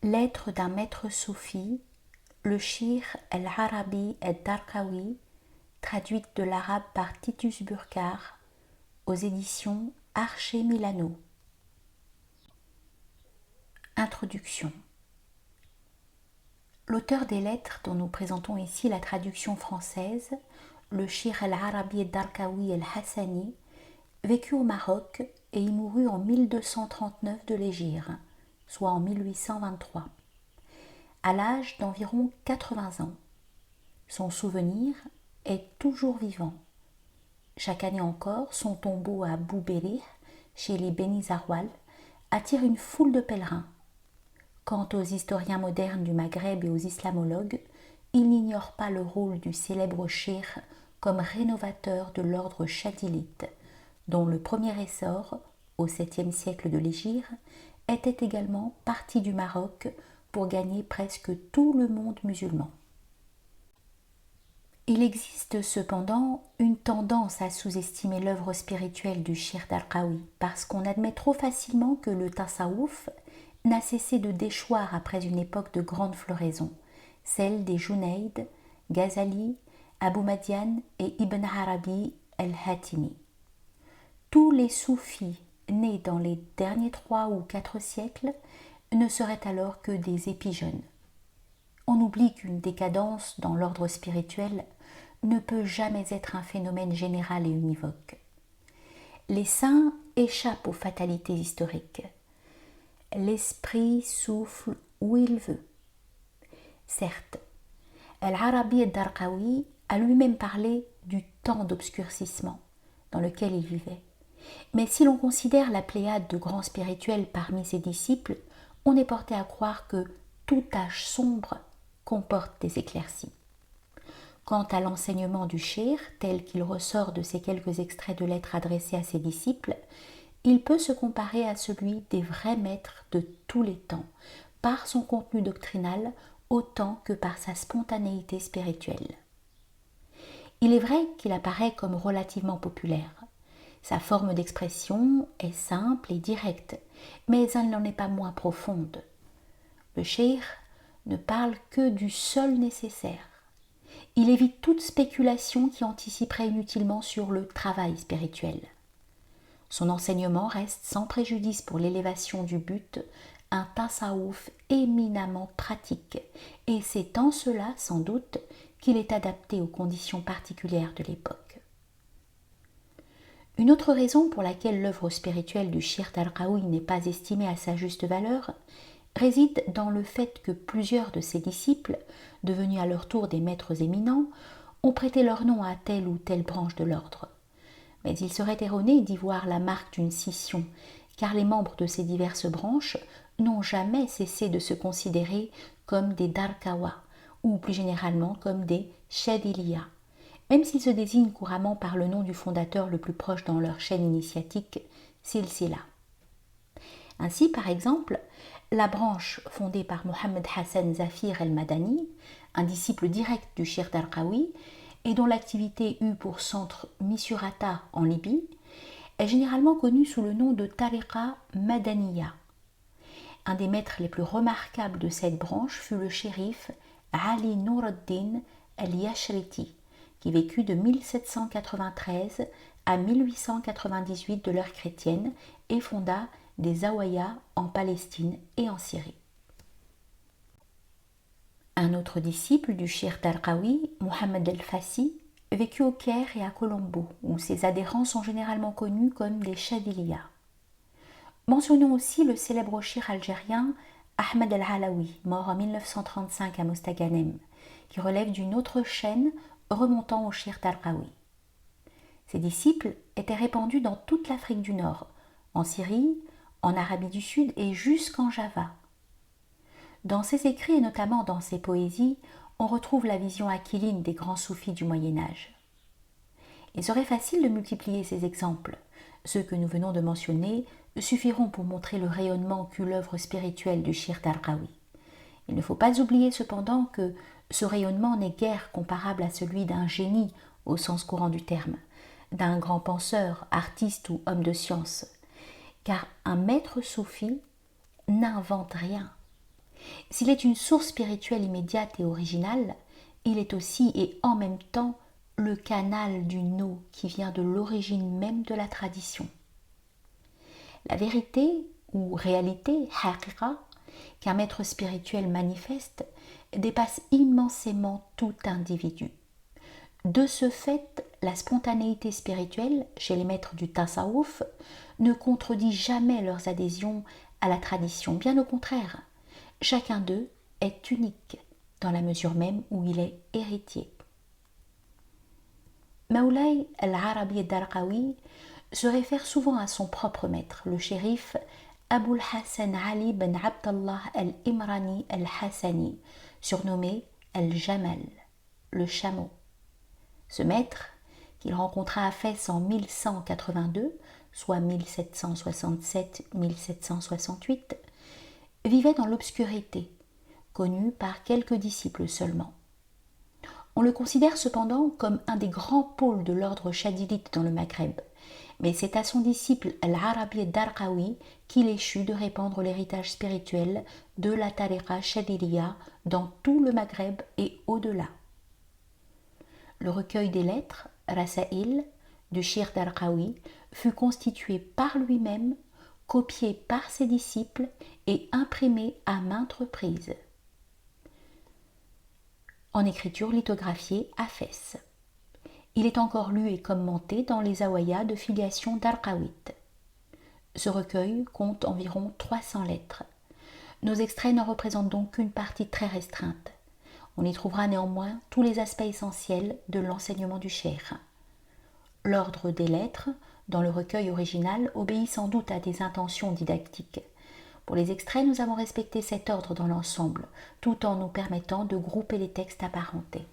Lettre d'un maître soufi, le Shir al-Arabi al-Darqawi, traduite de l'arabe par Titus Burkhardt, aux éditions Archer Milano. Introduction. L'auteur des lettres dont nous présentons ici la traduction française, le Shir al-Arabi al-Darqawi al-Hassani, vécut au Maroc et y mourut en 1239 de l'Hégire, soit en 1823, à l'âge d'environ 80 ans. Son souvenir est toujours vivant. Chaque année encore, son tombeau à Boubérih, chez les Beni Zarwal, attire une foule de pèlerins. Quant aux historiens modernes du Maghreb et aux islamologues, ils n'ignorent pas le rôle du célèbre cheikh comme rénovateur de l'ordre chadilite, dont le premier essor, au 7e siècle de l'Hégire, était également parti du Maroc pour gagner presque tout le monde musulman. Il existe cependant une tendance à sous-estimer l'œuvre spirituelle du Shir Darqawi parce qu'on admet trop facilement que le tasawwuf n'a cessé de déchoir après une époque de grande floraison, celle des Junayd, Ghazali, Abu Madian et Ibn Arabi el-Hatimi. Tous les soufis nés dans les derniers 3 ou 4 siècles ne seraient alors que des épijeunes. On oublie qu'une décadence dans l'ordre spirituel ne peut jamais être un phénomène général et univoque. Les saints échappent aux fatalités historiques. L'esprit souffle où il veut. Certes, Al-Arabi al-Darqawi a lui-même parlé du temps d'obscurcissement dans lequel il vivait. Mais si l'on considère la pléiade de grands spirituels parmi ses disciples, on est porté à croire que toute âge sombre comporte des éclaircies. Quant à l'enseignement du Cheikh, tel qu'il ressort de ces quelques extraits de lettres adressées à ses disciples, il peut se comparer à celui des vrais maîtres de tous les temps, par son contenu doctrinal autant que par sa spontanéité spirituelle. Il est vrai qu'il apparaît comme relativement populaire. Sa forme d'expression est simple et directe, mais elle n'en est pas moins profonde. Le cheikh ne parle que du seul nécessaire. Il évite toute spéculation qui anticiperait inutilement sur le travail spirituel. Son enseignement reste sans préjudice pour l'élévation du but, un tasawwuf éminemment pratique, et c'est en cela, sans doute, qu'il est adapté aux conditions particulières de l'époque. Une autre raison pour laquelle l'œuvre spirituelle du Shir Darqawi n'est pas estimée à sa juste valeur réside dans le fait que plusieurs de ses disciples, devenus à leur tour des maîtres éminents, ont prêté leur nom à telle ou telle branche de l'ordre. Mais il serait erroné d'y voir la marque d'une scission, car les membres de ces diverses branches n'ont jamais cessé de se considérer comme des Darqawa, ou plus généralement comme des Chadiliya, même s'ils se désignent couramment par le nom du fondateur le plus proche dans leur chaîne initiatique, Silsila. Ainsi, par exemple, la branche fondée par Mohammed Hassan Zafir el-Madani, un disciple direct du Shir Darqawi, et dont l'activité eut pour centre Misurata en Libye, est généralement connue sous le nom de Tariqa Madaniya. Un des maîtres les plus remarquables de cette branche fut le shérif Ali Nur ad-Din al-Yashriti, qui vécut de 1793 à 1898 de l'ère chrétienne et fonda des Zawaya en Palestine et en Syrie. Un autre disciple du Shir Darqawi, Mohammed el-Fassi, vécut au Caire et à Colombo, où ses adhérents sont généralement connus comme des Chadiliya. Mentionnons aussi le célèbre shir algérien Ahmed el-Alaoui, mort en 1935 à Mostaganem, qui relève d'une autre chaîne remontant au Shir Darqawi. Ses disciples étaient répandus dans toute l'Afrique du Nord, en Syrie, en Arabie du Sud et jusqu'en Java. Dans ses écrits et notamment dans ses poésies, on retrouve la vision aquiline des grands soufis du Moyen-Âge. Il serait facile de multiplier ces exemples. Ceux que nous venons de mentionner suffiront pour montrer le rayonnement qu'eut l'œuvre spirituelle du Shir Darqawi. Il ne faut pas oublier cependant que ce rayonnement n'est guère comparable à celui d'un génie au sens courant du terme, d'un grand penseur, artiste ou homme de science. Car un maître soufi n'invente rien. S'il est une source spirituelle immédiate et originale, il est aussi et en même temps le canal d'une eau qui vient de l'origine même de la tradition. La vérité ou réalité, haqiqa, qu'un maître spirituel manifeste dépasse immensément tout individu. De ce fait, la spontanéité spirituelle chez les maîtres du tasawwuf ne contredit jamais leurs adhésions à la tradition, bien au contraire. Chacun d'eux est unique dans la mesure même où il est héritier. Moulay al-Arabi al-Darqawi se réfère souvent à son propre maître, le shérif Aboul Hassan Ali ben Abdallah al-Imrani al-Hassani, surnommé al-Jamal, le chameau. Ce maître, qu'il rencontra à Fès en 1182, soit 1767-1768, vivait dans l'obscurité, connu par quelques disciples seulement. On le considère cependant comme un des grands pôles de l'ordre chadilite dans le Maghreb, mais c'est à son disciple al-Arabi al-Darqawi qu'il échut de répandre l'héritage spirituel de la tariqa chadiliya dans tout le Maghreb et au-delà. Le recueil des lettres, Rasaïl, du Shir Darqawi, fut constitué par lui-même, copié par ses disciples et imprimé à maintes reprises. En écriture lithographiée à Fès. Il est encore lu et commenté dans les awayas de filiation darqawite. Ce recueil compte environ 300 lettres. Nos extraits ne représentent donc qu'une partie très restreinte. On y trouvera néanmoins tous les aspects essentiels de l'enseignement du cheikh. L'ordre des lettres, dans le recueil original, obéit sans doute à des intentions didactiques. Pour les extraits, nous avons respecté cet ordre dans l'ensemble, tout en nous permettant de grouper les textes apparentés.